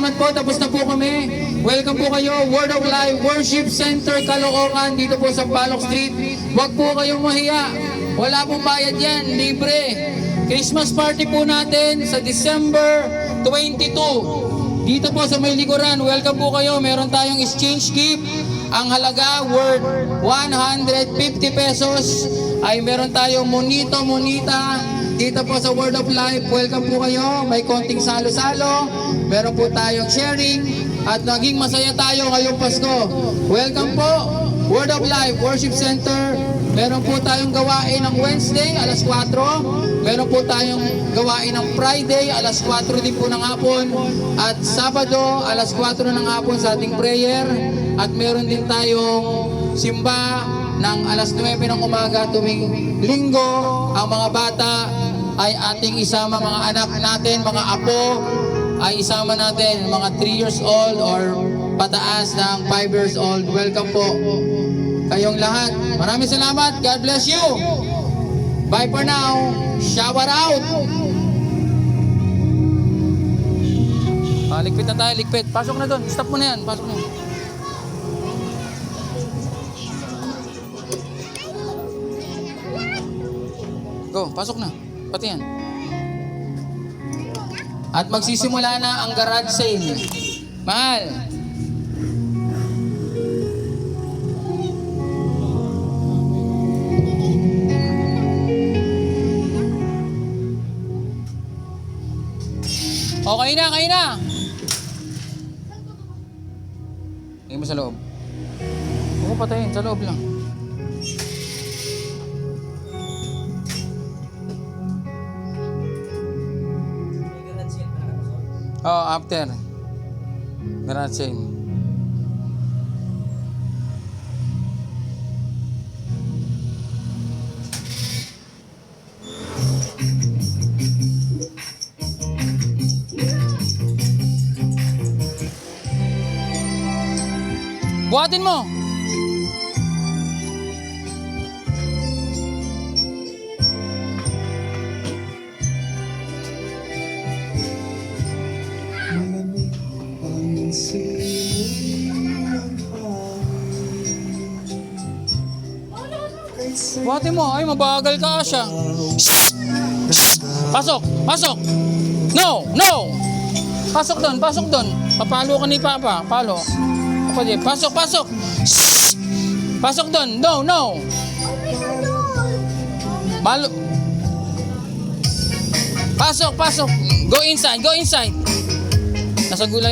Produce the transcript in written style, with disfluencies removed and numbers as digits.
salamat po. Tapos na po kami. Welcome po kayo. Word of Life Worship Center, Caloocan, dito po sa Balok Street. Huwag po kayong mahiya. Wala pong bayad yan. Libre. Christmas party po natin sa December 22. Dito po sa may likuran. Welcome po kayo. Meron tayong exchange gift. Ang halaga worth 150 pesos ay meron tayong monita dito po sa Word of Life. Welcome po kayo. May konting salo-salo. Meron po tayong sharing at naging masaya tayo ngayong Pasko. Welcome po, Word of Life Worship Center. Meron po tayong gawain ng Wednesday, alas 4. Meron po tayong gawain ng Friday, alas 4 din po ng hapon. At Sabado, alas 4 ng hapon sa ating prayer. At meron din tayong simba ng alas 9 ng umaga tuwing linggo. Ang mga bata ay ating isama, mga anak natin, mga apo, ay isama natin, mga 3 years old or pataas ng 5 years old. Welcome po kayong lahat. Maraming salamat. God bless you. Bye for now. Shower out. Ligpit na tayo, ligpit. Pasok na doon. Stop mo na yan. Pasok na yan. Go, pasok na. Pati yan. At magsisimula na ang garage sale. Mahal. Okay na, kayo na. Tingin mo sa loob. Huwag ko patayin, sa loob lang. Oh, after. Garage sale. Buhatin mo. Buhatin mo. Ay, mabagal ka siya. Pasok, pasok. No, no. Pasok doon, pasok doon. Papalo ka ni Papa. Palo. Pasok, pasok. Pasok doon. No, no. Malo. Pasok, pasok. Go inside, go inside. Nasa gulay.